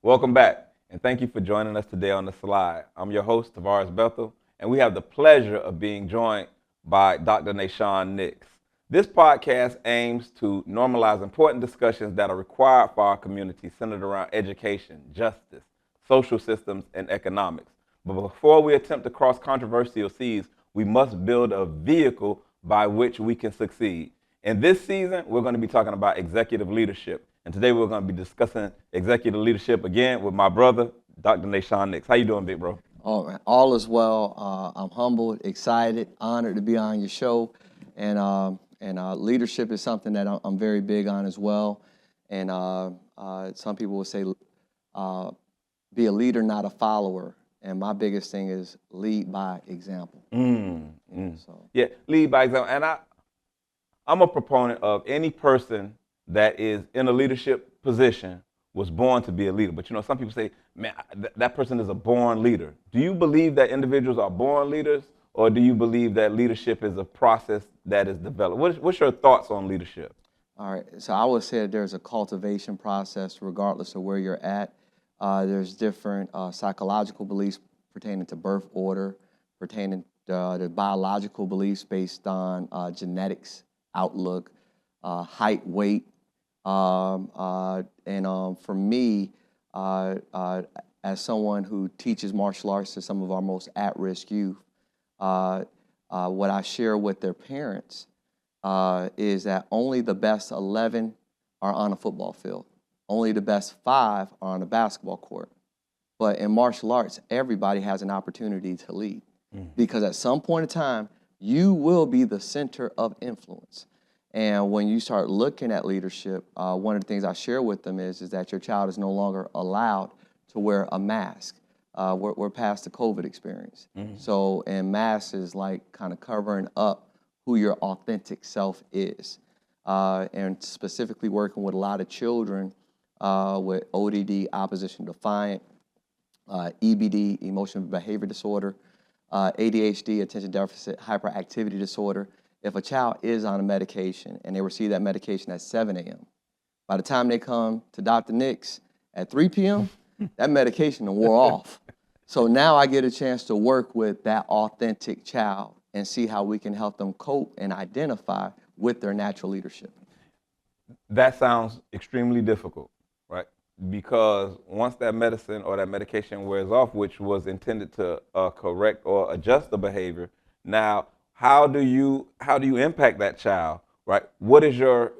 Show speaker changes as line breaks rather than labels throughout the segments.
Welcome back, and thank you for joining us today on The Slide. I'm your host, Tavares Bethel, and we have the pleasure of being joined by Dr. Nahshon Nicks. This podcast aims to normalize important discussions that are required for our community centered around education, justice, social systems, and economics. But before we attempt to cross controversial seas, we must build a vehicle by which we can succeed. In this season, we're going to be talking about executive leadership. And today we're going to be discussing executive leadership again with my brother, Dr. Nahshon Nicks. How you doing, big bro?
All is well. I'm humbled, excited, honored to be on your show. And leadership is something that I'm very big on as well. And some people will say, be a leader, not a follower. And my biggest thing is lead by example.
So. Yeah, lead by example. And I'm a proponent of any person that is in a leadership position was born to be a leader. But some people say, man, that person is a born leader. Do you believe that individuals are born leaders, or do you believe that leadership is a process that is developed? What's your thoughts on leadership?
All right, so I would say that there's a cultivation process regardless of where you're at. There's different psychological beliefs pertaining to birth order, pertaining to biological beliefs based on genetics, outlook, height, weight. For me, as someone who teaches martial arts to some of our most at-risk youth, what I share with their parents is that only the best 11 are on a football field. Only the best 5 are on a basketball court. But in martial arts, everybody has an opportunity to lead. Because at some point in time, you will be the center of influence. And when you start looking at leadership, one of the things I share with them is that your child is no longer allowed to wear a mask. We're past the COVID experience. And mask is like kind of covering up who your authentic self is. And specifically working with a lot of children with ODD, opposition defiant, EBD, emotional behavior disorder, ADHD, attention deficit hyperactivity disorder. If a child is on a medication and they receive that medication at 7 a.m., by the time they come to Dr. Nicks at 3 p.m., that medication wore off. So now I get a chance to work with that authentic child and see how we can help them cope and identify with their natural leadership.
That sounds extremely difficult, right? Because once that medicine or that medication wears off, which was intended to correct or adjust the behavior, now how do you impact that child, right? What is your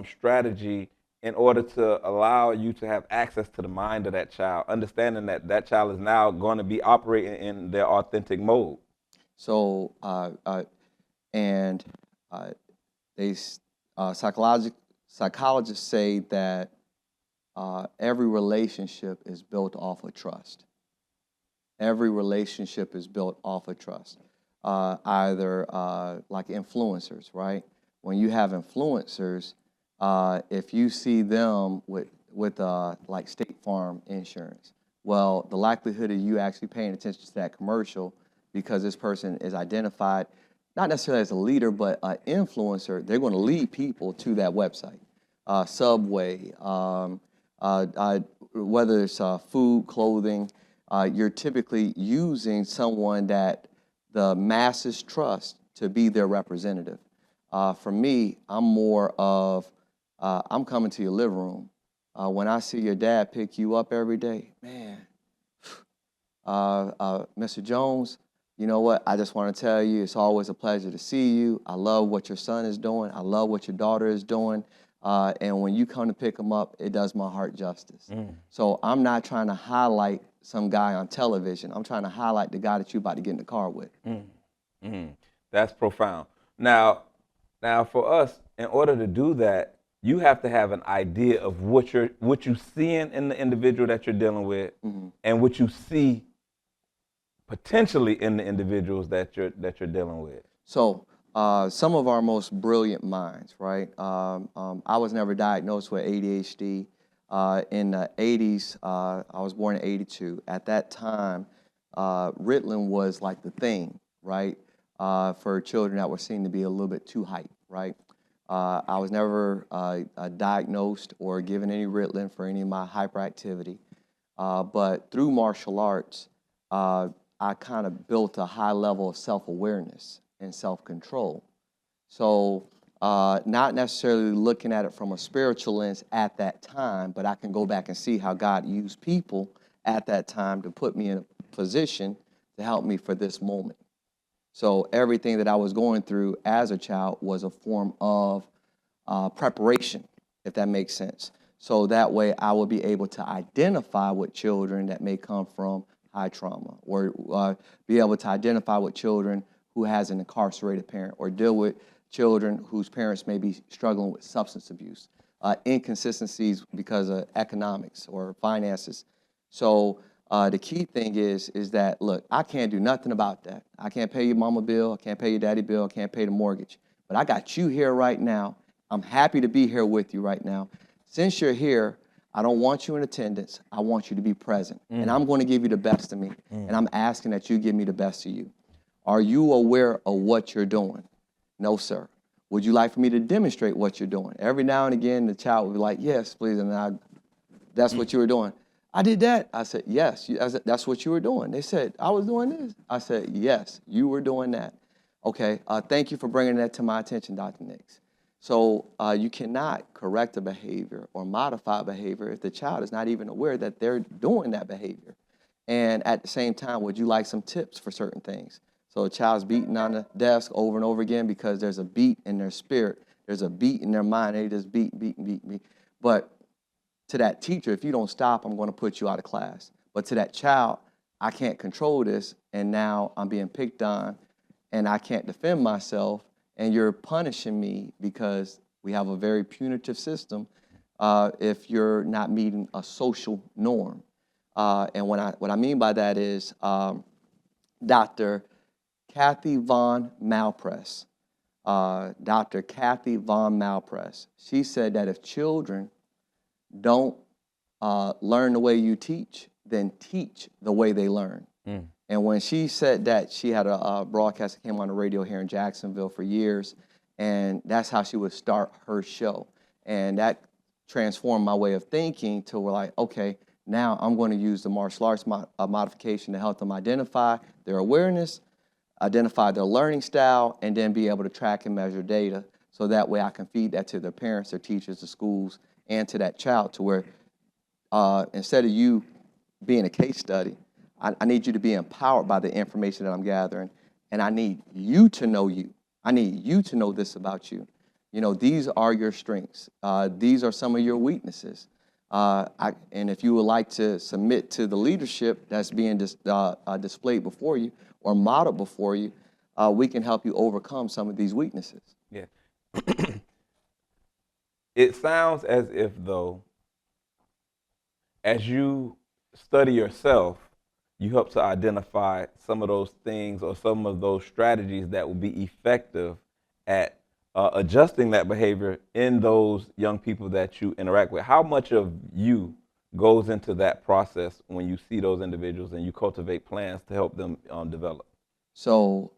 strategy in order to allow you to have access to the mind of that child, understanding that that child is now going to be operating in their authentic mode?
So, psychologists say that every relationship is built off of trust. Every relationship is built off of trust. Either like influencers, right? When you have influencers, if you see them with like State Farm insurance, well, the likelihood of you actually paying attention to that commercial because this person is identified not necessarily as a leader, but an influencer, they're going to lead people to that website. Subway, whether it's food, clothing, you're typically using someone that the masses trust to be their representative. For me, I'm more of, I'm coming to your living room. When I see your dad pick you up every day, man, Mr. Jones, you know what? I just want to tell you, it's always a pleasure to see you. I love what your son is doing. I love what your daughter is doing. And when you come to pick them up, it does my heart justice. So I'm not trying to highlight some guy on television. I'm trying to highlight the guy that you're about to get in the car with.
That's profound. Now for us, in order to do that, you have to have an idea of what you're seeing in the individual that you're dealing with, and what you see potentially in the individuals that you're dealing with.
So some of our most brilliant minds, right? I was never diagnosed with ADHD. In the 80s, I was born in 82. At that time, Ritalin was like the thing, right? For children that were seen to be a little bit too hype, right? I was never diagnosed or given any Ritalin for any of my hyperactivity. But through martial arts, I kind of built a high level of self-awareness and self-control. So not necessarily looking at it from a spiritual lens at that time, but I can go back and see how God used people at that time to put me in a position to help me for this moment. So everything that I was going through as a child was a form of preparation, if that makes sense. So that way I will be able to identify with children that may come from high trauma, or be able to identify with children who has an incarcerated parent, or deal with children whose parents may be struggling with substance abuse, inconsistencies because of economics or finances. So the key thing is that, look, I can't do nothing about that. I can't pay your mama bill, I can't pay your daddy bill, I can't pay the mortgage. But I got you here right now. I'm happy to be here with you right now. Since you're here, I don't want you in attendance. I want you to be present. And I'm going to give you the best of me. And I'm asking that you give me the best of you. Are you aware of what you're doing? No, sir. Would you like for me to demonstrate what you're doing? Every now and again, the child would be like, yes, please. And that's what you were doing. I did that. I said, yes, that's what you were doing. They said, I was doing this. I said, yes, you were doing that. Okay, thank you for bringing that to my attention, Dr. Nicks. So you cannot correct a behavior or modify behavior if the child is not even aware that they're doing that behavior. And at the same time, would you like some tips for certain things? So a child's beating on the desk over and over again because there's a beat in their spirit. There's a beat in their mind. They just beat. But to that teacher, if you don't stop, I'm going to put you out of class. But to that child, I can't control this, and now I'm being picked on, and I can't defend myself, and you're punishing me because we have a very punitive system if you're not meeting a social norm. And what I mean by that is Dr. Kathy Von Malpress. Dr. Kathy Von Malpress. She said that if children don't learn the way you teach, then teach the way they learn. And when she said that, she had a broadcast that came on the radio here in Jacksonville for years, and that's how she would start her show. And that transformed my way of thinking to where, like, okay, now I'm going to use the martial arts modification to help them identify their awareness, identify their learning style, and then be able to track and measure data. So that way I can feed that to their parents, their teachers, the schools, and to that child, to where instead of you being a case study, I need you to be empowered by the information that I'm gathering, and I need you to know you. I need you to know this about you. You know, these are your strengths. These are some of your weaknesses. And if you would like to submit to the leadership that's being displayed before you or modeled before you, we can help you overcome some of these weaknesses.
Yeah. It sounds as if, though, as you study yourself, you help to identify some of those things or some of those strategies that will be effective at adjusting that behavior in those young people that you interact with. How much of you goes into that process when you see those individuals and you cultivate plans to help them develop?
So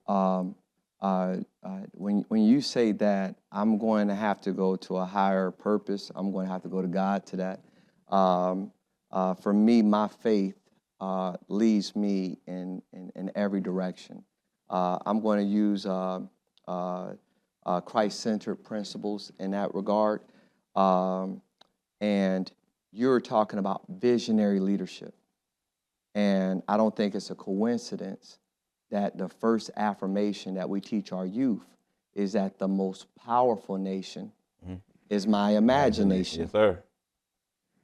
when you say that, I'm going to have to go to a higher purpose. I'm going to have to go to God to that. For me, my faith leads me in every direction. I'm going to use Christ-centered principles in that regard. And you're talking about visionary leadership. And I don't think it's a coincidence that the first affirmation that we teach our youth is that the most powerful nation is my imagination.
Yes, sir.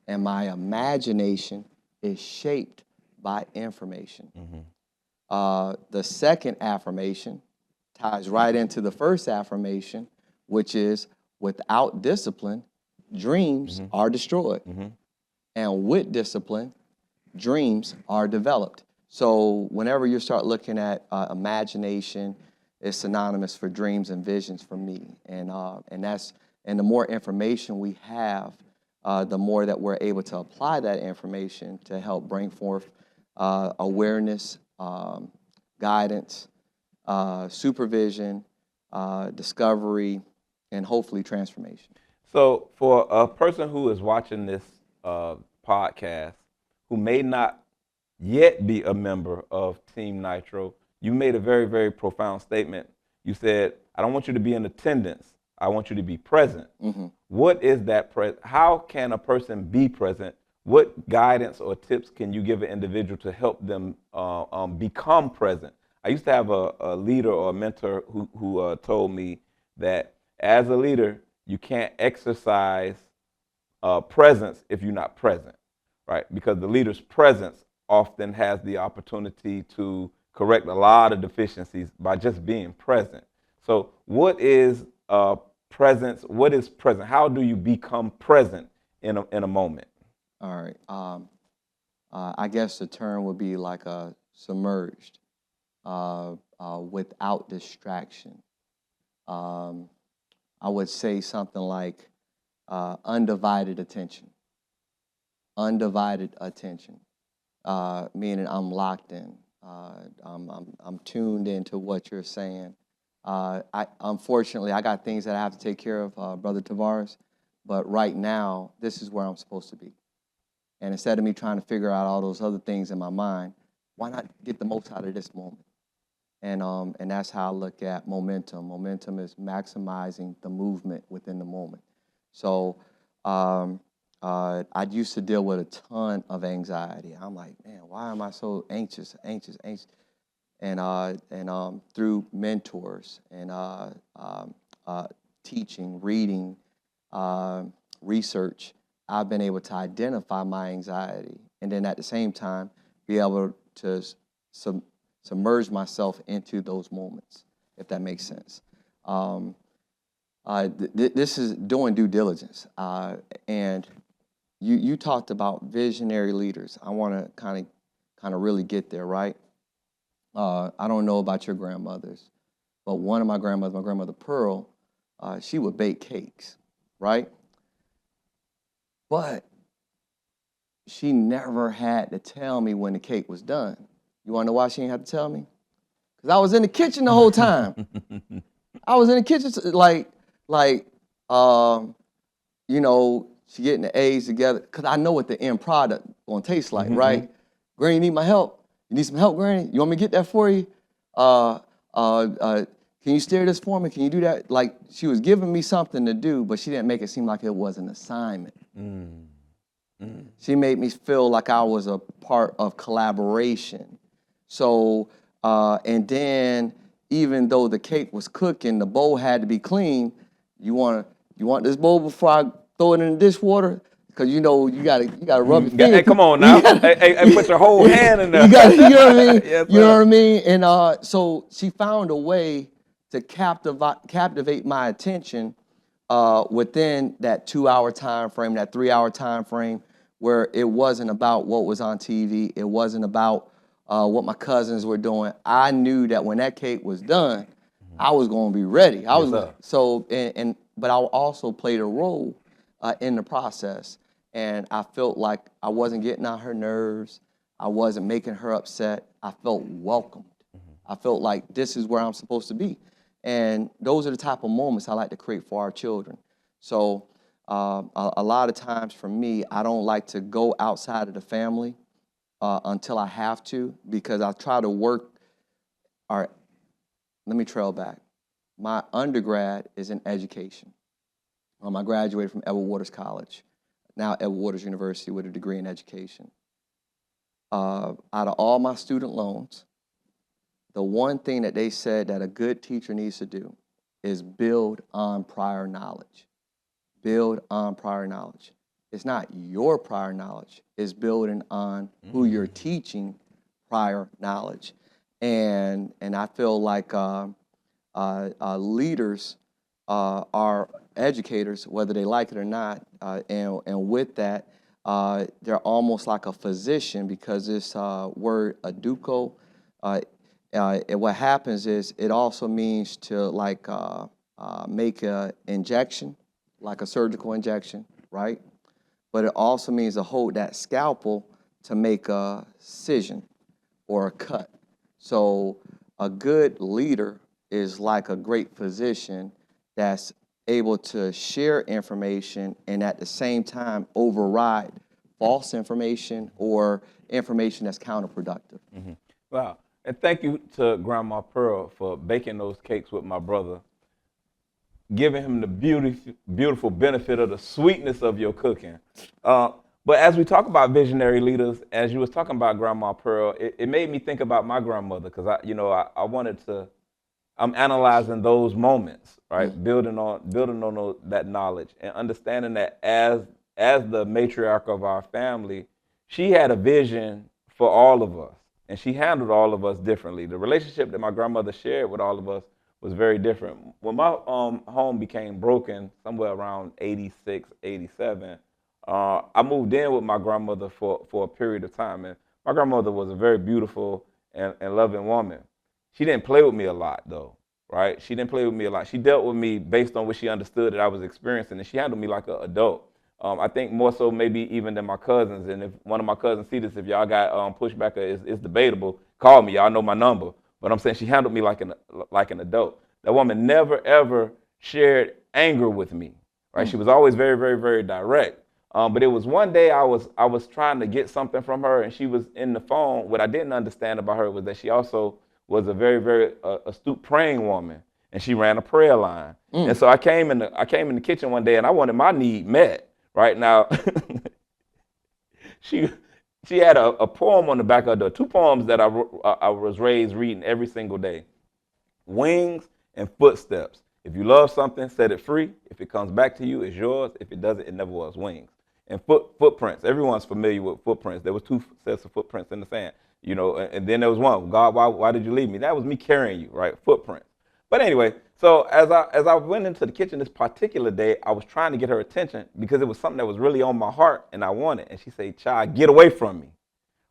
And my imagination is shaped by information. The second affirmation ties right into the first affirmation, which is without discipline, dreams are destroyed. And with discipline, dreams are developed. So whenever you start looking at imagination, it's synonymous for dreams and visions for me. And the more information we have, the more that we're able to apply that information to help bring forth awareness, guidance, supervision, discovery, and hopefully transformation.
So, for a person who is watching this podcast who may not yet be a member of Team Nitro, you made a very, very profound statement. You said, I don't want you to be in attendance. I want you to be present.
Mm-hmm.
What is that? How can a person be present? What guidance or tips can you give an individual to help them become present? I used to have a leader or a mentor who told me that as a leader, you can't exercise presence if you're not present, right? Because the leader's presence often has the opportunity to correct a lot of deficiencies by just being present. So, what is presence? What is present? How do you become present in a moment?
All right. I guess the term would be like a submerged, without distraction. I would say something like undivided attention. Undivided attention, meaning I'm locked in. I'm tuned into what you're saying. Unfortunately, I got things that I have to take care of, Brother Tavares. But right now, this is where I'm supposed to be. And instead of me trying to figure out all those other things in my mind, why not get the most out of this moment? And that's how I look at momentum. Momentum is maximizing the movement within the moment. So I used to deal with a ton of anxiety. I'm like, man, why am I so anxious? And through mentors and teaching, reading, research, I've been able to identify my anxiety, and then at the same time be able to submerge myself into those moments, if that makes sense. This is doing due diligence, and you talked about visionary leaders. I want to kind of really get there, right? I don't know about your grandmothers, but one of my grandmothers, my grandmother Pearl, she would bake cakes, right? But she never had to tell me when the cake was done. You want to know why she didn't have to tell me? Because I was in the kitchen the whole time. I was in the kitchen, she getting the A's together, because I know what the end product going to taste like, right? Granny, you need my help? You need some help, Granny? You want me to get that for you? Can you steer this for me? Can you do that? Like, she was giving me something to do, but she didn't make it seem like it was an assignment. She made me feel like I was a part of collaboration. So, and then even though the cake was cooking, the bowl had to be clean. You want this bowl before I throw it in the dishwater? Because you gotta rub your finger.
Hey, come on now. Hey, put your whole hand in there.
You know what I mean?
Yes,
you know what I mean? And so she found a way to captivate my attention within that 2-hour time frame, that 3-hour time frame, where it wasn't about what was on TV. It wasn't about what my cousins were doing. I knew that when that cake was done, I was going to be ready. But I also played a role in the process, and I felt like I wasn't getting on her nerves. I wasn't making her upset. I felt welcomed. I felt like this is where I'm supposed to be. And those are the type of moments I like to create for our children. So a lot of times for me, I don't like to go outside of the family until I have to, because I try to work. All right, let me trail back. My undergrad is in education. I graduated from Edward Waters College, now Edward Waters University, with a degree in education. Out of all my student loans, the one thing that they said that a good teacher needs to do is build on prior knowledge. Build on prior knowledge. It's not your prior knowledge. It's building on who you're teaching prior knowledge. And I feel like leaders are educators, whether they like it or not. And with that, they're almost like a physician, because this word educo, what happens is it also means to make an injection, like a surgical injection, right? But it also means to hold that scalpel to make a incision or a cut. So a good leader is like a great physician that's able to share information and at the same time override false information or information that's counterproductive.
Wow. And thank you to Grandma Pearl for baking those cakes with my brother, giving him the beautiful benefit of the sweetness of your cooking. But as we talk about visionary leaders, as you was talking about Grandma Pearl, it made me think about my grandmother because I wanted to. I'm analyzing those moments, right? Building on that knowledge and understanding that as the matriarch of our family, she had a vision for all of us, and she handled all of us differently. The relationship that my grandmother shared with all of us was very different. When my home became broken, somewhere around 86, 87, I moved in with my grandmother for a period of time, and my grandmother was a very beautiful and loving woman. She didn't play with me a lot, though, right? She didn't play with me a lot. She dealt with me based on what she understood that I was experiencing, and she handled me like an adult. I think more so maybe even than my cousins. And if one of my cousins see this, if y'all got pushback, or it's debatable, call me. Y'all know my number. But I'm saying she handled me like an adult. That woman never ever shared anger with me, right? She was always very, very, very direct. But it was one day I was trying to get something from her, and she was in the phone. What I didn't understand about her was that she also was a very, very astute praying woman, and she ran a prayer line. And so I came in the kitchen one day, and I wanted my need met. Right now, she had a poem on the back of the two poems that I was raised reading every single day: Wings and Footsteps. If you love something, set it free. If it comes back to you, it's yours. If it doesn't, it never was. Wings. And footprints. Everyone's familiar with footprints. There was two sets of footprints in the sand, and then there was one. God, why did you leave me? That was me carrying you, right? Footprints. But anyway, so as I went into the kitchen this particular day, I was trying to get her attention because it was something that was really on my heart and I wanted. And she said, "Child, get away from me,"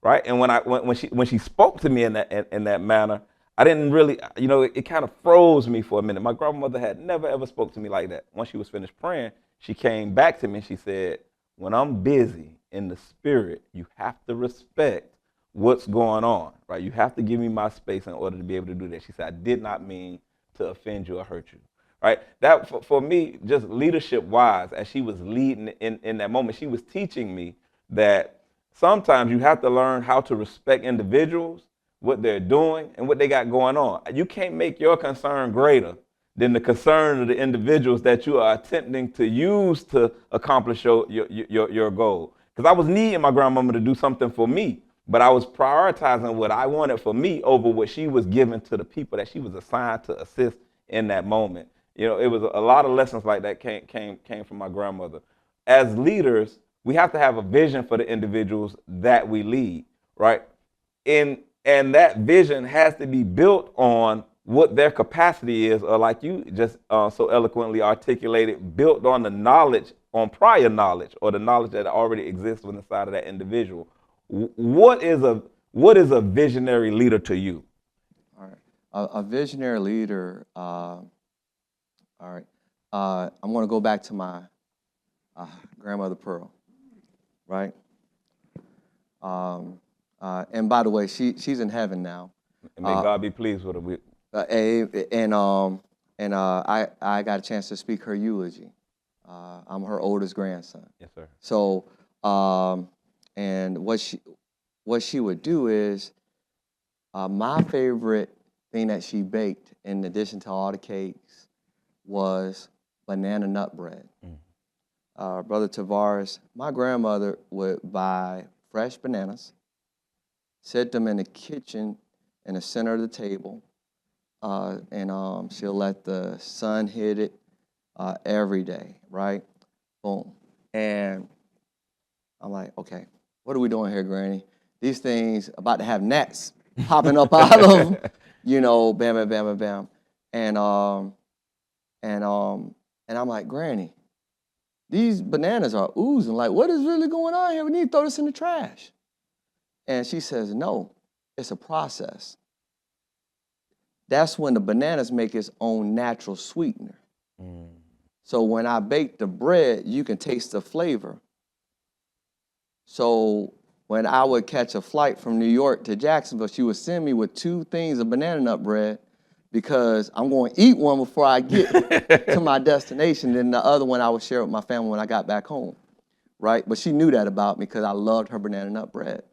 right? And when she spoke to me in that manner, I didn't really, it kind of froze me for a minute. My grandmother had never ever spoke to me like that. Once she was finished praying, she came back to me and she said, "When I'm busy in the spirit, you have to respect what's going on, right? You have to give me my space in order to be able to do that." She said, "I did not mean to offend you or hurt you," right? That for me, just leadership wise, as she was leading in that moment, she was teaching me that sometimes you have to learn how to respect individuals, what they're doing, and what they got going on. You can't make your concern greater than the concern of the individuals that you are attempting to use to accomplish your goal. Because I was needing my grandmama to do something for me, but I was prioritizing what I wanted for me over what she was giving to the people that she was assigned to assist in that moment. It was a lot of lessons like that came from my grandmother. As leaders, we have to have a vision for the individuals that we lead, right? And that vision has to be built on what their capacity is, or like you just so eloquently articulated, built on the knowledge, on prior knowledge, or the knowledge that already exists within the side of that individual. What is a visionary leader to you?
All right. A visionary leader, all right. I'm going to go back to my grandmother Pearl, right? And by the way, she's in heaven now.
And may God be pleased with her.
I got a chance to speak her eulogy. I'm her oldest grandson.
Yes, sir.
So, and what she would do is, my favorite thing that she baked, in addition to all the cakes, was banana nut bread. Brother Tavares, my grandmother would buy fresh bananas, set them in the kitchen in the center of the table, and she'll let the sun hit it every day, right? Boom. And I'm like, okay, what are we doing here, Granny? These things about to have gnats popping up out of them, bam, bam, bam, bam, bam. And I'm like, Granny, these bananas are oozing. Like, what is really going on here? We need to throw this in the trash. And she says, no, it's a process. That's when the bananas make its own natural sweetener. So when I bake the bread, you can taste the flavor. So when I would catch a flight from New York to Jacksonville, she would send me with 2 things of banana nut bread because I'm going to eat one before I get to my destination. Then the other one I would share with my family when I got back home, right? But she knew that about me because I loved her banana nut bread.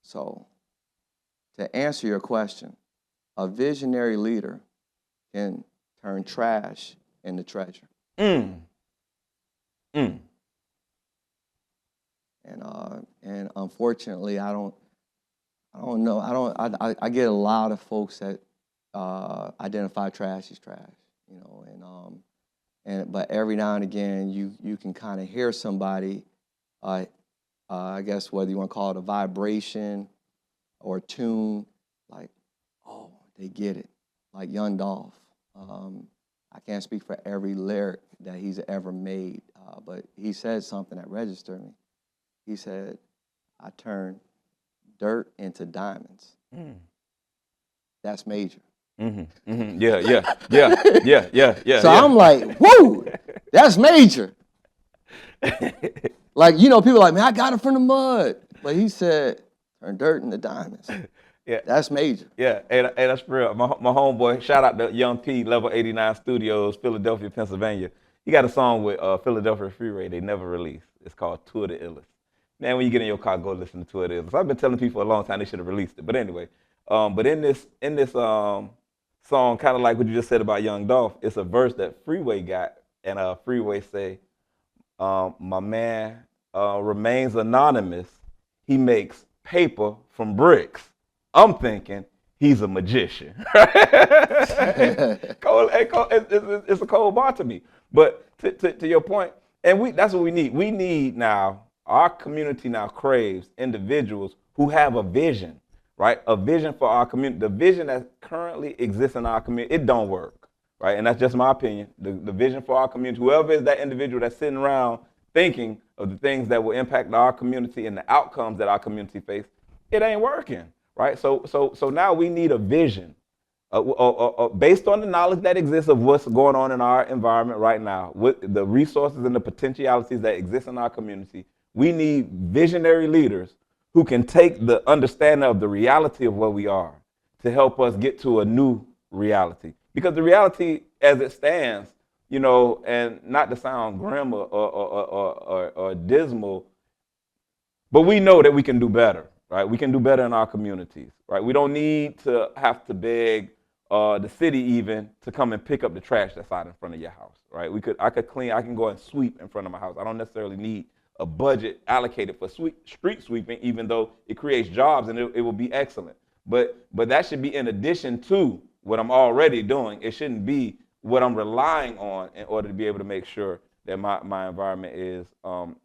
So to answer your question, a visionary leader can turn trash into treasure.
Mm. Mm.
And unfortunately, I don't know. I get a lot of folks that identify trash as trash, you know, but every now and again you can kind of hear somebody, I guess whether you want to call it a vibration or a tune, like, oh, they get it, like Young Dolph. I can't speak for every lyric that he's ever made, but he said something that registered me. He said, I turned dirt into diamonds.
Mm.
That's major.
Mm-hmm. Mm-hmm. Yeah.
So I'm like, whoa, that's major. Like, you know, people are like, man, I got it from the mud. But he said, turn dirt into diamonds.
Yeah.
That's major.
Yeah, hey, that's real. My homeboy, shout out to Young P, Level 89 Studios, Philadelphia, Pennsylvania. He got a song with Philadelphia Freeway they never released. It's called Tour de Illest. Man, when you get in your car, go listen to Tour de Illest. I've been telling people for a long time they should have released it. But anyway, but in this song, kind of like what you just said about Young Dolph, it's a verse that Freeway got, and Freeway say, my man remains anonymous. He makes paper from bricks. I'm thinking he's a magician. It's a cold bar to me. But to your point, and that's what we need. We need now, our community now craves individuals who have a vision, right? A vision for our community. The vision that currently exists in our community, it don't work, right? And that's just my opinion. The vision for our community, whoever is that individual that's sitting around thinking of the things that will impact our community and the outcomes that our community face, it ain't working, right? So now we need a vision based on the knowledge that exists of what's going on in our environment right now, with the resources and the potentialities that exist in our community. We need visionary leaders who can take the understanding of the reality of where we are to help us get to a new reality. Because the reality as it stands, you know, and not to sound grim or dismal, but we know that we can do better, right? We can do better in our communities, right? We don't need to have to beg the city even to come and pick up the trash that's out in front of your house, right? I can go and sweep in front of my house. I don't necessarily need a budget allocated for street sweeping, even though it creates jobs and it will be excellent. But that should be in addition to what I'm already doing. It shouldn't be what I'm relying on in order to be able to make sure that my environment is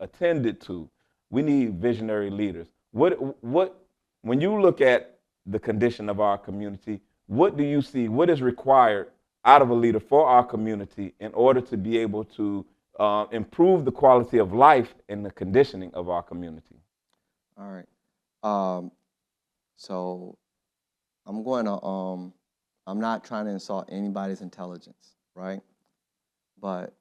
attended to. We need visionary leaders. When you look at the condition of our community, what do you see? What is required out of a leader for our community in order to be able to improve the quality of life and the conditioning of our community?
All right. So I'm not trying to insult anybody's intelligence, right? But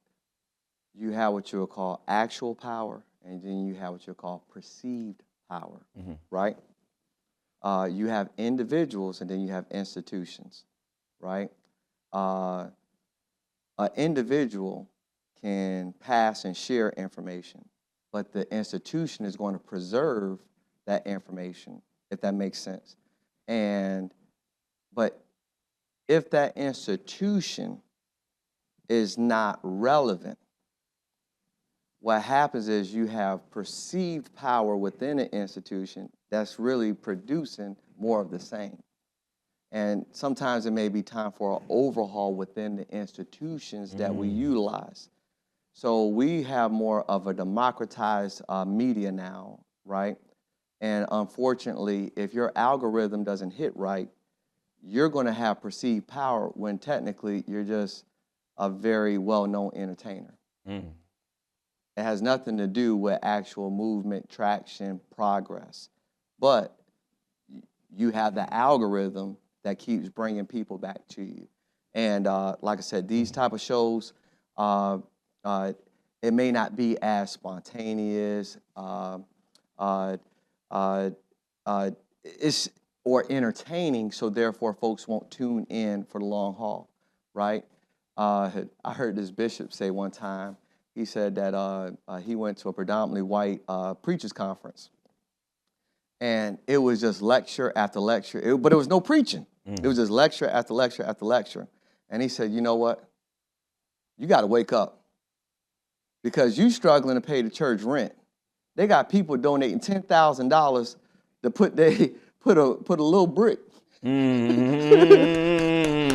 you have what you would call actual power, and then you have what you call perceived power, mm-hmm. right? You have individuals, and then you have institutions, right? An individual can pass and share information, but the institution is going to preserve that information, if that makes sense. But if that institution is not relevant, what happens is you have perceived power within an institution that's really producing more of the same. And sometimes it may be time for an overhaul within the institutions that we utilize. So we have more of a democratized media now, right? And unfortunately, if your algorithm doesn't hit right, you're going to have perceived power when technically you're just a very well-known entertainer. Mm. It has nothing to do with actual movement, traction, progress. But you have the algorithm that keeps bringing people back to you. And like I said, these type of shows, it may not be as spontaneous. or entertaining, so therefore folks won't tune in for the long haul, right? I heard this bishop say one time, he said that he went to a predominantly white preachers conference, and it was just lecture after lecture, but it was no preaching. It was just lecture after lecture after lecture. And he said, you know what? You got to wake up, because you struggling to pay the church rent. They got people donating $10,000 to put a little brick. Put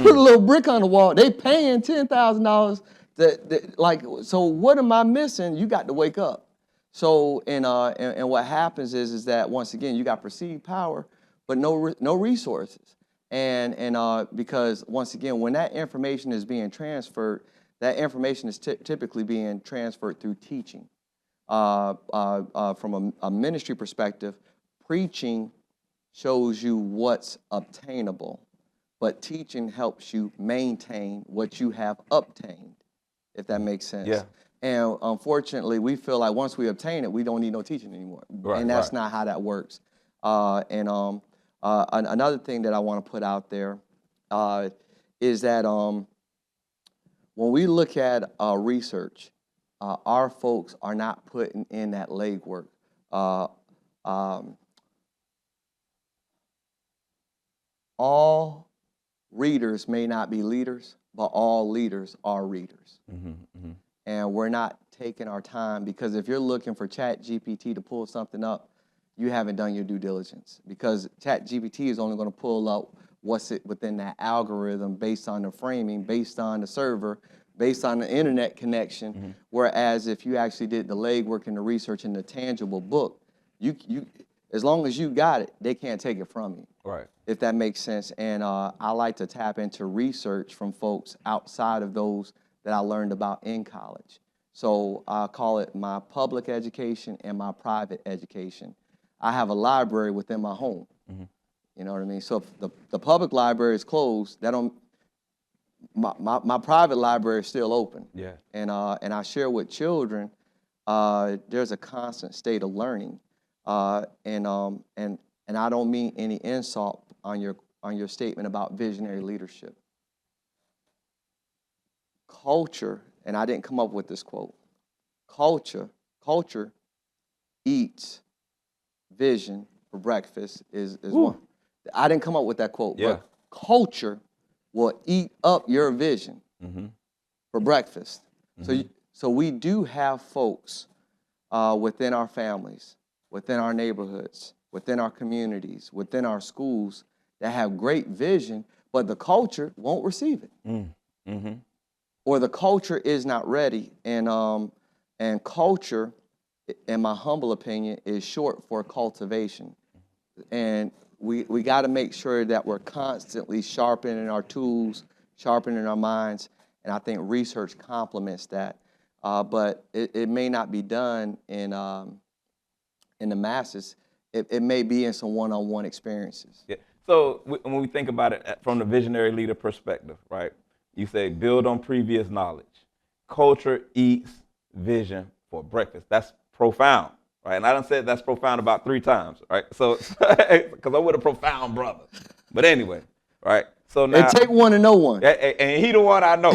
a little brick on the wall. They paying $10,000. So what am I missing? You got to wake up. So and what happens is that once again you got perceived power, but no resources. And because once again, when that information is being transferred, that information is typically being transferred through teaching. From a ministry perspective, preaching shows you what's obtainable, but teaching helps you maintain what you have obtained, if that makes sense.
Yeah.
And unfortunately, we feel like once we obtain it, we don't need no teaching anymore.
Right,
and that's
right.
not how that works. Another thing that I want to put out there is that when we look at research, our folks are not putting in that legwork. All readers may not be leaders, but all leaders are readers. And we're not taking our time, because if you're looking for ChatGPT to pull something up, you haven't done your due diligence, because ChatGPT is only going to pull up what's within that algorithm based on the framing, based on the server, based on the internet connection. Whereas if you actually did the legwork and the research in the tangible book, you as long as you got it, they can't take it from you.
Right.
If that makes sense. And I like to tap into research from folks outside of those that I learned about in college. So I call it my public education and my private education. I have a library within my home. You know what I mean? So if the public library is closed, that don't. My private library is still open.
Yeah.
And I share with children. There's a constant state of learning, and I don't mean any insult on your statement about visionary leadership. Culture, and I didn't come up with this quote. Culture eats vision for breakfast is one. I didn't come up with that quote,
Yeah.
but culture will eat up your vision for breakfast. So we do have folks within our families, within our neighborhoods, within our communities, within our schools that have great vision, but the culture won't receive it. Or the culture is not ready. And culture, in my humble opinion, is short for cultivation. And we got to make sure that we're constantly sharpening our tools, sharpening our minds, and I think research complements that. But it may not be done in the masses. It may be in some one-on-one experiences.
Yeah. So when we think about it from the visionary leader perspective, right? You say build on previous knowledge. Culture eats vision for breakfast. That's profound, right? And I done said that's profound about 3 times, right? So, because I'm with a profound brother. But anyway, right? So now,
It take one to know one.
and he the one I know,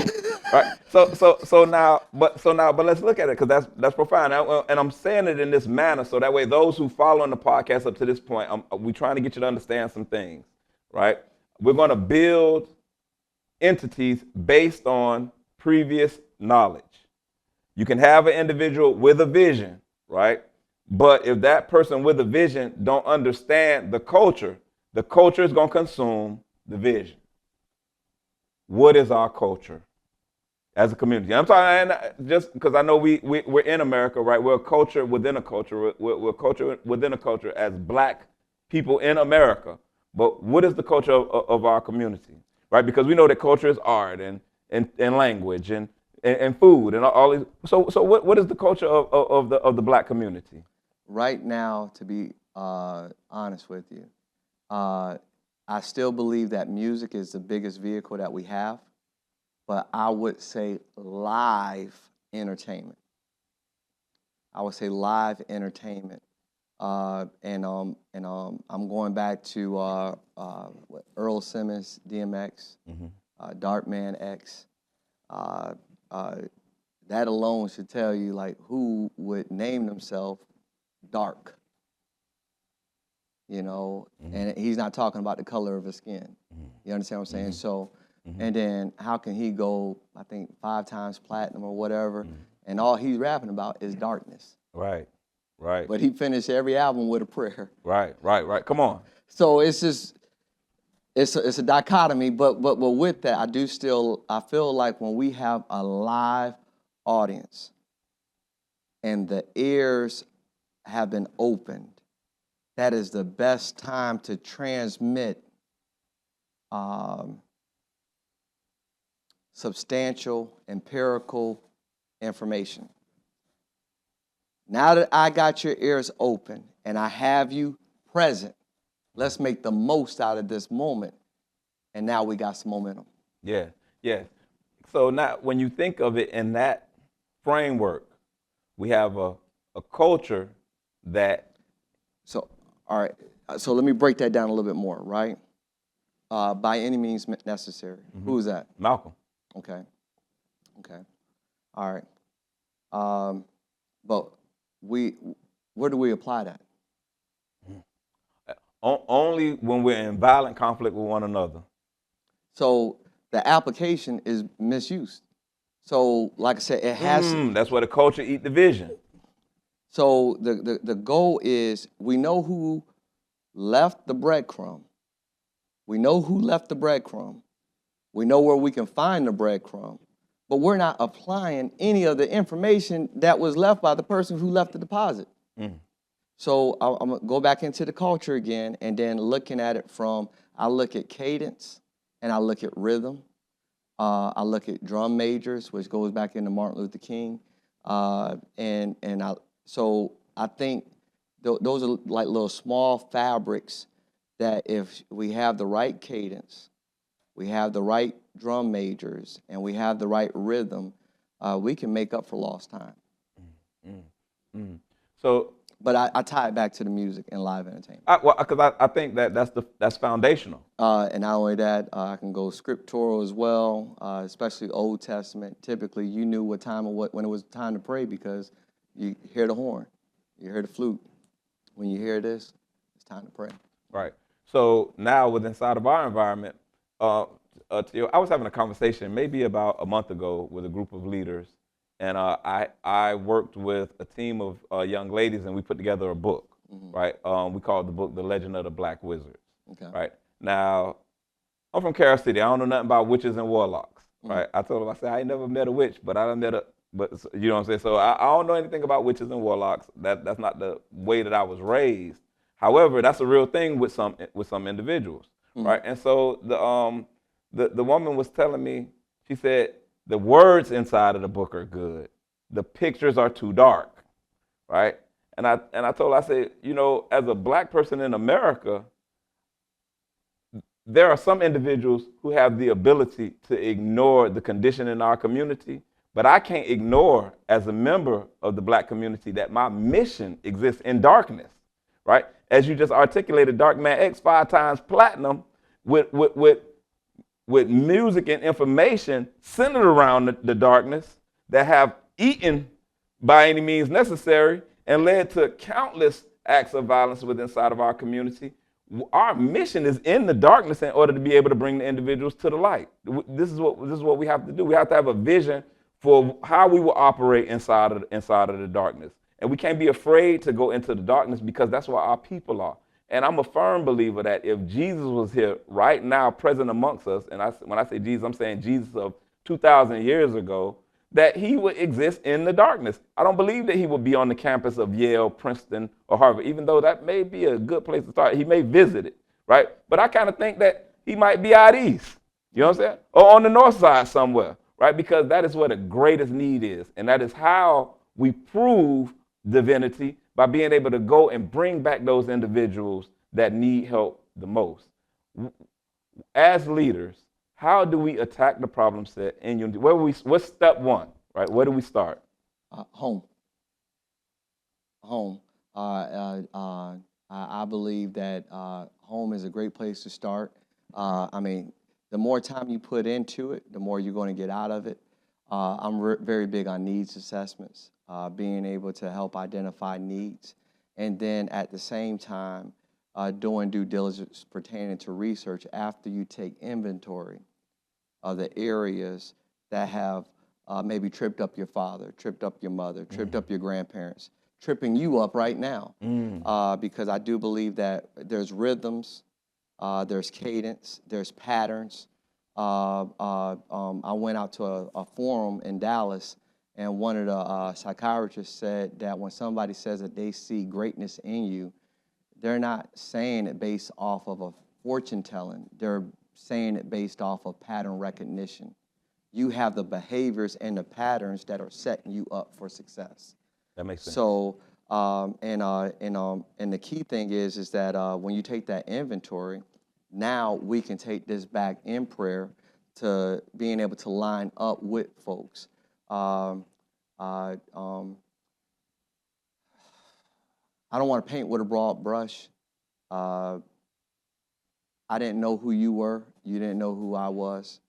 right? So now, but let's look at it, because that's profound. And I'm saying it in this manner so that way those who follow on the podcast up to this point, we trying to get you to understand some things, right? We're going to build entities based on previous knowledge. You can have an individual with a vision, right? But if that person with a vision don't understand the culture is going to consume the vision. What is our culture as a community? I'm talking just because I know we're in America, right? We're a culture within a culture. We're a culture within a culture as Black people in America. But what is the culture of our community, right? Because we know that culture is art and language and food and all these. So what is the culture of the Black community?
Right now, to be honest with you, I still believe that music is the biggest vehicle that we have, but I would say live entertainment. I would say live entertainment I'm going back to Earl Simmons, DMX, Darkman X. That alone should tell you like who would name themselves dark, and he's not talking about the color of his skin. You understand what I'm saying? So, and then how can he go, I think 5 times platinum or whatever, and all he's rapping about is darkness.
Right. Right.
But he finished every album with a prayer.
Right. Come on.
So it's just, it's a dichotomy, but with that, I feel like when we have a live audience and the ears have been opened, that is the best time to transmit substantial, empirical information. Now that I got your ears open and I have you present, let's make the most out of this moment. And now we got some momentum.
Yeah. So now when you think of it in that framework, we have a culture that...
So, all right. So let me break that down a little bit more, right? By any means necessary. Who is that?
Malcolm.
Okay. All right. But where do we apply that?
Only when we're in violent conflict with one another.
So the application is misused. So like I said, it has...
That's where the culture eat the vision.
So the goal is, we know who left the breadcrumb. We know who left the breadcrumb. We know where we can find the breadcrumb. But we're not applying any of the information that was left by the person who left the deposit. So I'm going to go back into the culture again, and then looking at it from, I look at cadence, and I look at rhythm. I look at drum majors, which goes back into Martin Luther King. So I think those are like little small fabrics that if we have the right cadence, we have the right drum majors, and we have the right rhythm, we can make up for lost time.
So,
but I tie it back to the music and live entertainment.
Because I think that's foundational.
And not only that, I can go scriptural as well, especially Old Testament. Typically, you knew what time when it was time to pray because you hear the horn, you hear the flute. When you hear this, it's time to pray.
Right. So now, with inside of our environment, I was having a conversation maybe about a month ago with a group of leaders, and I worked with a team of young ladies, and we put together a book. Right. We called the book "The Legend of the Black Wizards." Okay. Right. Now, I'm from Carroll City. I don't know nothing about witches and warlocks. Right. I told them, I said, I ain't never met a witch, but I done met but you know what I'm saying? So I don't know anything about witches and warlocks. That's not the way that I was raised. However, that's a real thing with some individuals, right? And so the woman was telling me, she said, the words inside of the book are good. The pictures are too dark, right? And I told her, I said, as a black person in America, there are some individuals who have the ability to ignore the condition in our community, but I can't ignore, as a member of the black community, that my mission exists in darkness, right? As you just articulated, Darkman X 5 times platinum with music and information centered around the darkness that have eaten by any means necessary and led to countless acts of violence inside of our community. Our mission is in the darkness in order to be able to bring the individuals to the light. This is what we have to do. We have to have a vision for how we will operate inside of the darkness. And we can't be afraid to go into the darkness because that's where our people are. And I'm a firm believer that if Jesus was here right now, present amongst us, and when I say Jesus, I'm saying Jesus of 2,000 years ago, that he would exist in the darkness. I don't believe that he would be on the campus of Yale, Princeton, or Harvard, even though that may be a good place to start. He may visit it, right? But I kind of think that he might be out east, you know what I'm saying? Or on the north side somewhere, right? Because that is where the greatest need is. And that is how we prove divinity, by being able to go and bring back those individuals that need help the most. As leaders, how do we attack the problem set in unity? What's step one, right? Where do we start?
Home. I believe that home is a great place to start. I mean, the more time you put into it, the more you're going to get out of it. I'm very big on needs assessments, being able to help identify needs, and then at the same time, doing due diligence pertaining to research after you take inventory of the areas that have maybe tripped up your father, tripped up your mother, tripped up your grandparents, tripping you up right now. Because I do believe that there's rhythms, there's cadence, there's patterns. I went out to a forum in Dallas, and one of the psychiatrists said that when somebody says that they see greatness in you, they're not saying it based off of a fortune telling. They're saying it based off of pattern recognition. You have the behaviors and the patterns that are setting you up for success.
That makes sense.
So, and the key thing is that when you take that inventory, now we can take this back in prayer to being able to line up with folks. I don't want to paint with a broad brush. I didn't know who you were. You didn't know who I was.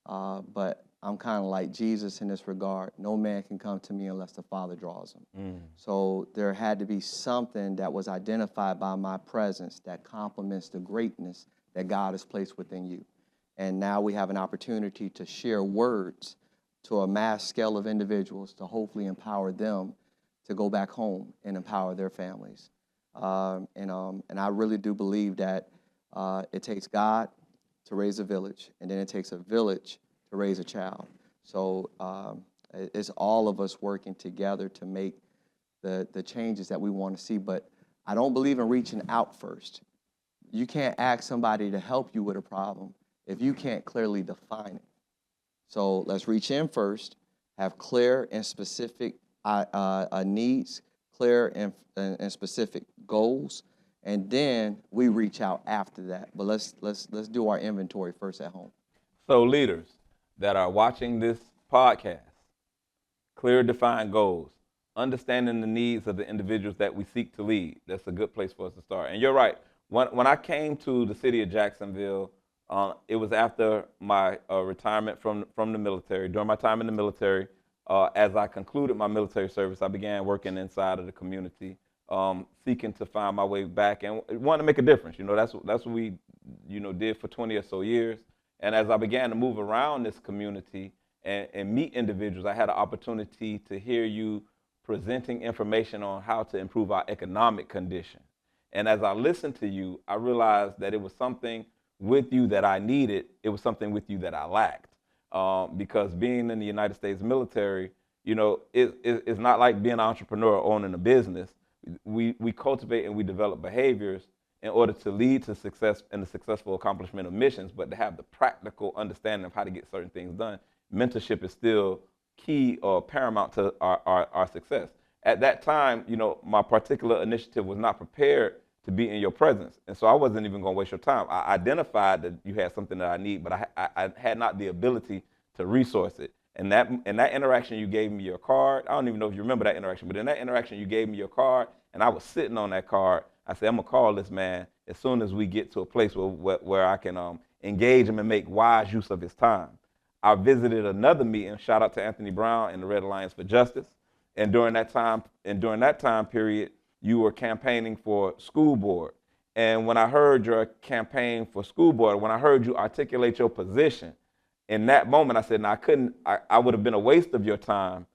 But I'm kind of like Jesus in this regard. No man can come to me unless the Father draws him. So there had to be something that was identified by my presence that complements the greatness that God has placed within you. And now we have an opportunity to share words to a mass scale of individuals to hopefully empower them to go back home and empower their families. And I really do believe that it takes God to raise a village, and then it takes a village to raise a child. So it's all of us working together to make the changes that we want to see. But I don't believe in reaching out first. You can't ask somebody to help you with a problem if you can't clearly define it. So let's reach in first, have clear and specific needs, clear and specific goals, and then we reach out after that. But let's do our inventory first at home.
So leaders that are watching this podcast, clear, defined goals, understanding the needs of the individuals that we seek to lead. That's a good place for us to start. And you're right. When I came to the city of Jacksonville, it was after my retirement from the military. During my time in the military, as I concluded my military service, I began working inside of the community, seeking to find my way back and wanted to make a difference. That's what we, did for 20 or so years. And as I began to move around this community and meet individuals, I had an opportunity to hear you presenting information on how to improve our economic condition. And as I listened to you, I realized that it was something with you that I needed. It was something with you that I lacked. Because being in the United States military, it's not like being an entrepreneur or owning a business. We cultivate and we develop behaviors in order to lead to success and the successful accomplishment of missions, but to have the practical understanding of how to get certain things done. Mentorship is still key or paramount to our success. At that time, my particular initiative was not prepared to be in your presence. And so I wasn't even going to waste your time. I identified that you had something that I need, but I had not the ability to resource it. And that interaction, you gave me your card. I don't even know if you remember that interaction, but in that interaction, you gave me your card, and I was sitting on that card. I said, I'm going to call this man as soon as we get to a place where I can engage him and make wise use of his time. I visited another meeting, shout out to Anthony Brown and the Red Alliance for Justice. And during that time period, you were campaigning for school board. And when I heard your campaign for school board, when I heard you articulate your position, in that moment, I said, no, I would have been a waste of your time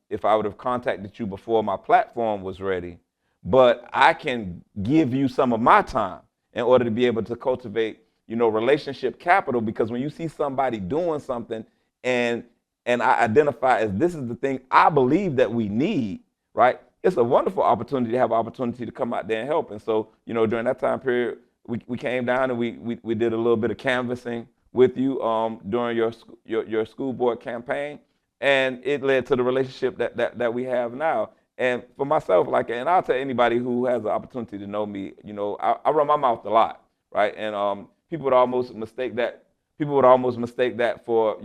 if I would have contacted you before my platform was ready. But I can give you some of my time in order to be able to cultivate, relationship capital, because when you see somebody doing something and I identify as this is the thing I believe that we need, right? It's a wonderful opportunity to have an opportunity to come out there and help. And so, during that time period, we came down and we did a little bit of canvassing with you during your school board campaign, and it led to the relationship that we have now. And for myself, and I'll tell anybody who has the opportunity to know me, I run my mouth a lot, right? And people would almost mistake that for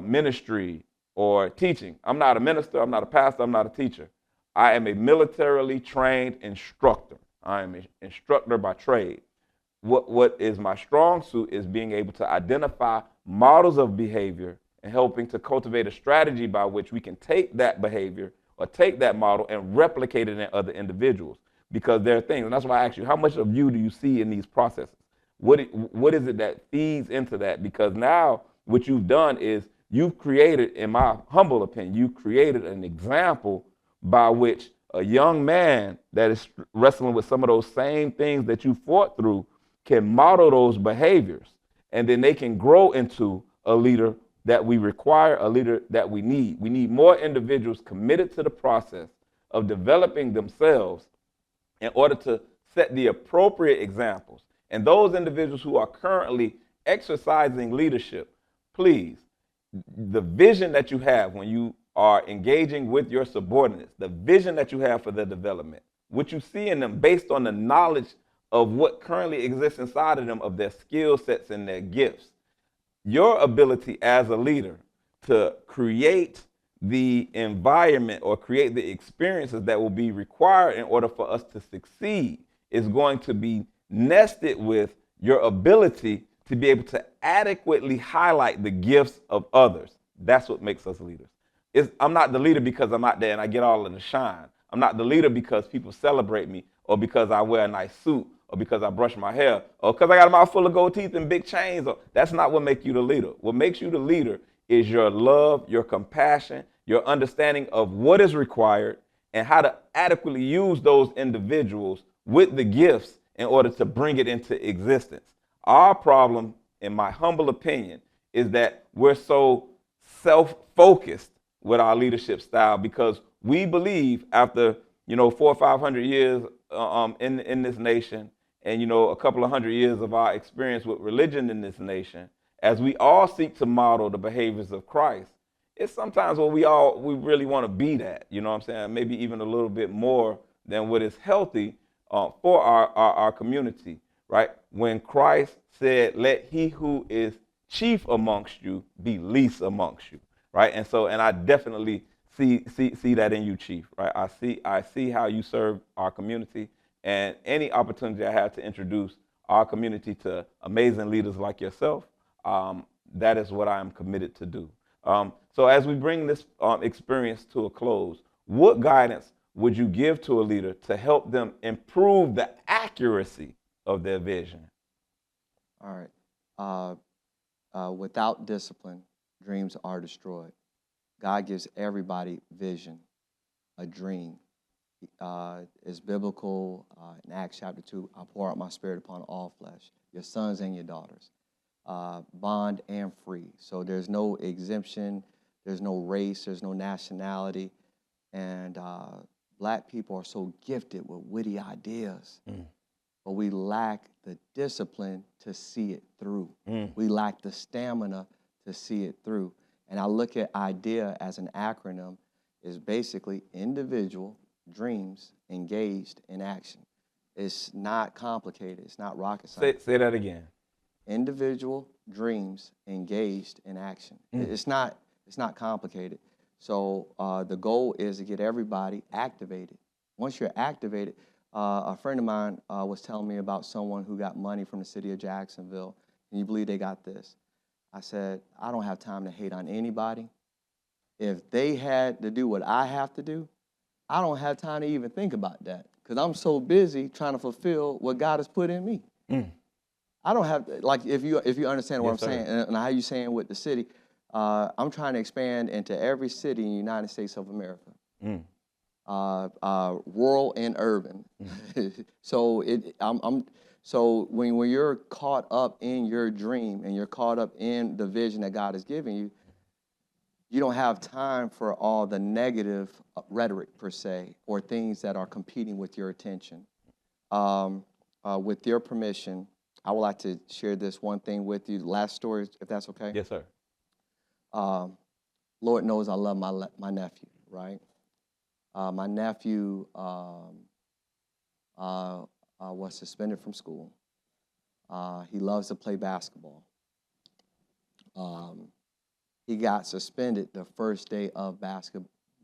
ministry or teaching. I'm not a minister. I'm not a pastor. I'm not a teacher. I am a militarily trained instructor. I am an instructor by trade. What is my strong suit is being able to identify models of behavior and helping to cultivate a strategy by which we can take that behavior or take that model and replicate it in other individuals. Because there are things, and that's why I asked you, how much of you do you see in these processes? What is it that feeds into that? Because now what you've done is you've created, in my humble opinion, you've created an example by which a young man that is wrestling with some of those same things that you fought through can model those behaviors, and then they can grow into a leader that we require, a leader that we need. We need more individuals committed to the process of developing themselves in order to set the appropriate examples. And those individuals who are currently exercising leadership, please, the vision that you have when you are engaging with your subordinates, the vision that you have for their development, what you see in them based on the knowledge of what currently exists inside of them, of their skill sets and their gifts, your ability as a leader to create the environment or create the experiences that will be required in order for us to succeed is going to be nested with your ability to be able to adequately highlight the gifts of others. That's what makes us leaders. I'm not the leader because I'm out there and I get all of the shine. I'm not the leader because people celebrate me or because I wear a nice suit or because I brush my hair or because I got a mouth full of gold teeth and big chains. That's not what makes you the leader. What makes you the leader is your love, your compassion, your understanding of what is required and how to adequately use those individuals with the gifts in order to bring it into existence. Our problem, in my humble opinion, is that we're so self-focused with our leadership style because we believe after 400 or 500 years in this nation and a couple of hundred years of our experience with religion in this nation, as we all seek to model the behaviors of Christ, it's sometimes what we really want to be that, you know what I'm saying? Maybe even a little bit more than what is healthy for our community, right? When Christ said, let he who is chief amongst you be least amongst you, right? And I definitely see that in you, Chief, right? I see how you serve our community, and any opportunity I have to introduce our community to amazing leaders like yourself, that is what I am committed to do. So as we bring this experience to a close, what guidance would you give to a leader to help them improve the accuracy of their vision?
All right. Without discipline, dreams are destroyed. God gives everybody vision, a dream. It's biblical. In Acts chapter 2, I pour out my spirit upon all flesh, your sons and your daughters, bond and free. So there's no exemption, there's no race, there's no nationality. And black people are so gifted with witty ideas, but we lack the discipline to see it through. We lack the stamina to see it through. And I look at IDEA as an acronym, is basically individual dreams engaged in action. It's not complicated. It's not rocket science.
Say that again.
Individual dreams engaged in action. It's not complicated. So the goal is to get everybody activated. Once you're activated, a friend of mine was telling me about someone who got money from the city of Jacksonville. Can you believe they got this? I said, I don't have time to hate on anybody. If they had to do what I have to do, I don't have time to even think about that because I'm so busy trying to fulfill what God has put in me. I don't have to, like, if you understand what I'm saying, and how you saying with the city, I'm trying to expand into every city in the United States of America, rural and urban. So So when you're caught up in your dream and you're caught up in the vision that God has given you, you don't have time for all the negative rhetoric per se or things that are competing with your attention. With your permission, I would like to share this one thing with you. Last story, if that's okay.
Yes, sir.
Lord knows I love my nephew, right? My nephew was suspended from school. He loves to play basketball. He got suspended the first day of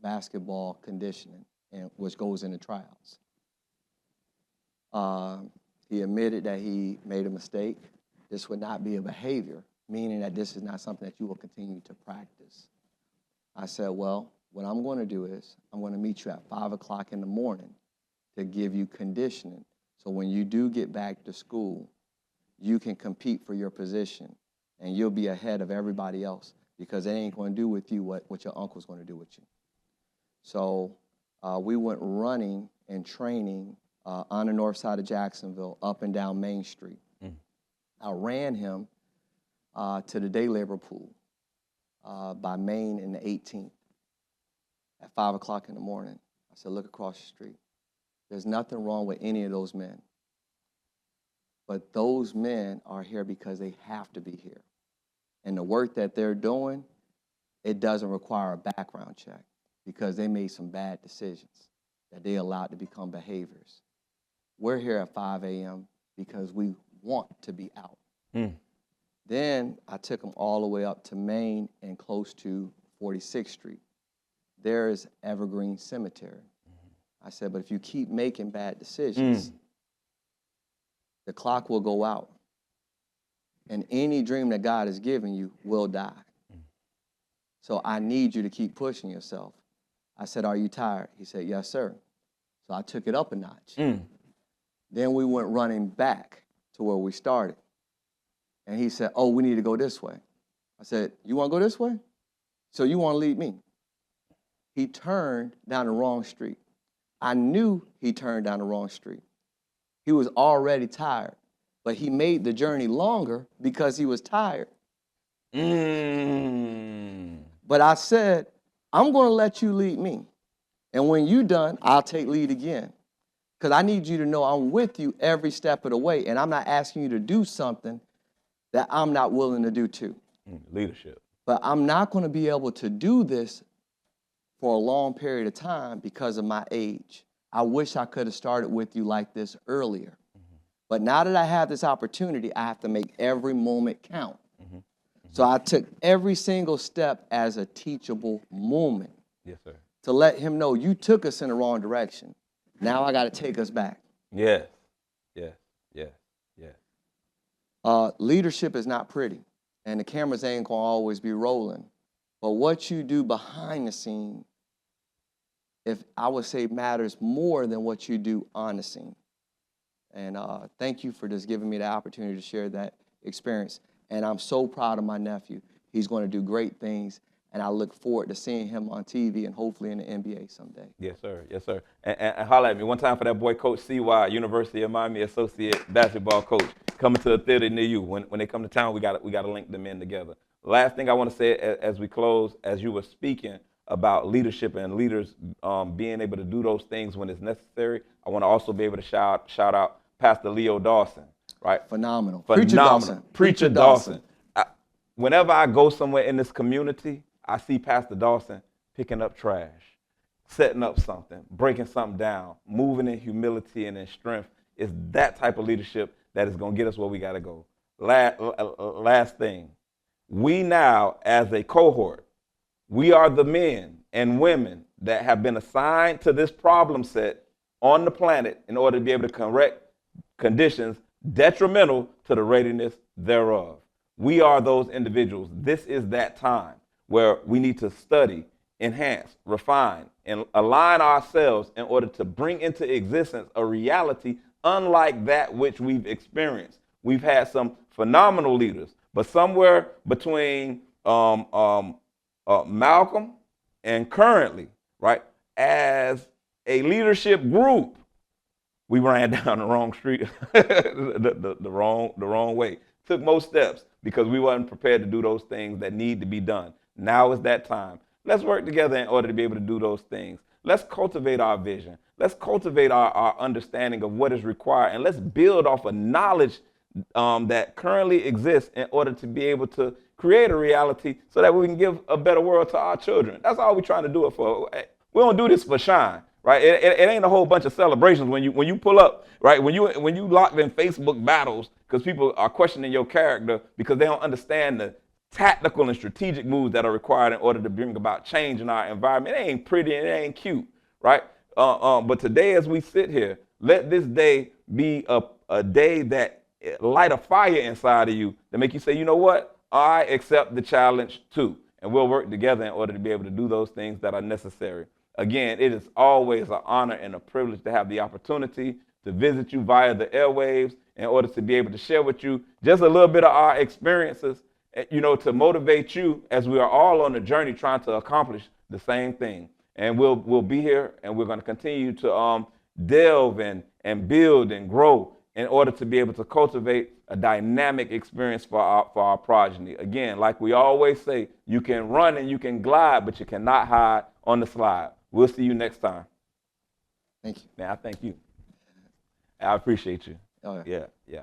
basketball conditioning and which goes into trials. He admitted that he made a mistake. This would not be a behavior, meaning that this is not something that you will continue to practice. I said, well, what I'm going to do is I'm going to meet you at 5 o'clock in the morning to give you conditioning. So when you do get back to school, you can compete for your position, and you'll be ahead of everybody else because they ain't going to do with you what your uncle's going to do with you. So we went running and training on the north side of Jacksonville, up and down Main Street. I ran him to the day labor pool by Main and the 18th at 5 o'clock in the morning. I said, look across the street. There's nothing wrong with any of those men. But those men are here because they have to be here. And the work that they're doing, it doesn't require a background check because they made some bad decisions that they allowed to become behaviors. We're here at 5 a.m. because we want to be out. Then I took them all the way up to Main and close to 46th Street. There is Evergreen Cemetery. I said, but if you keep making bad decisions, the clock will go out. And any dream that God has given you will die. So I need you to keep pushing yourself. I said, are you tired? He said, yes, sir. So I took it up a notch. Then we went running back to where we started. And he said, oh, we need to go this way. I said, you want to go this way? So you want to lead me? He turned down the wrong street. I knew he turned down the wrong street. He was already tired, but he made the journey longer because he was tired. But I said, I'm going to let you lead me. And when you're done, I'll take lead again. Because I need you to know I'm with you every step of the way, and I'm not asking you to do something that I'm not willing to do too.
Leadership.
But I'm not going to be able to do this for a long period of time because of my age. I wish I could have started with you like this earlier. But now that I have this opportunity, I have to make every moment count. So I took every single step as a teachable moment.
Yes, sir.
To let him know you took us in the wrong direction. Now I got to take us back.
Yes.
Leadership is not pretty, and the cameras ain't going to always be rolling. But what you do behind the scene, if I would say, matters more than what you do on the scene. And thank you for just giving me the opportunity to share that experience. And I'm so proud of my nephew. He's going to do great things, and I look forward to seeing him on TV and hopefully in the NBA someday.
Yes, sir. Yes, sir. And holler at me one time for that boy, Coach CY, University of Miami Associate Basketball Coach, coming to a theater near you. When they come to town, we got to link them in together. Last thing I want to say as we close, as you were speaking about leadership and leaders being able to do those things when it's necessary, I want to also be able to shout out Pastor Leo Dawson, right?
Phenomenal.
Preacher Dawson. Whenever I go somewhere in this community, I see Pastor Dawson picking up trash, setting up something, breaking something down, moving in humility and in strength. It's that type of leadership that is going to get us where we got to go. Last thing, we now, as a cohort, we are the men and women that have been assigned to this problem set on the planet in order to be able to correct conditions detrimental to the readiness thereof. We are those individuals. This is that time where we need to study, enhance, refine, and align ourselves in order to bring into existence a reality unlike that which we've experienced. We've had some phenomenal leaders, but somewhere between Malcolm and currently, right, as a leadership group, we ran down the wrong street, the wrong way. Took most steps because we wasn't prepared to do those things that need to be done. Now is that time. Let's work together in order to be able to do those things. Let's cultivate our vision. Let's cultivate our understanding of what is required, and let's build off of knowledge that currently exists in order to be able to create a reality so that we can give a better world to our children. That's all we're trying to do it for. We don't do this for shine, right? It ain't a whole bunch of celebrations when you pull up, right? When you locked in Facebook battles because people are questioning your character because they don't understand the tactical and strategic moves that are required in order to bring about change in our environment. It ain't pretty and it ain't cute, right? But today, as we sit here, let this day be a day that light a fire inside of you to make you say, you know what? I accept the challenge too. And we'll work together in order to be able to do those things that are necessary. Again, it is always an honor and a privilege to have the opportunity to visit you via the airwaves in order to be able to share with you just a little bit of our experiences, to motivate you as we are all on a journey trying to accomplish the same thing. And we'll be here, and we're going to continue to delve and build and grow in order to be able to cultivate a dynamic experience for our progeny. Again, like we always say, you can run and you can glide, but you cannot hide on the slide. We'll see you next time.
Thank you.
Man, I thank you. I appreciate you.
Oh, yeah.
Yeah.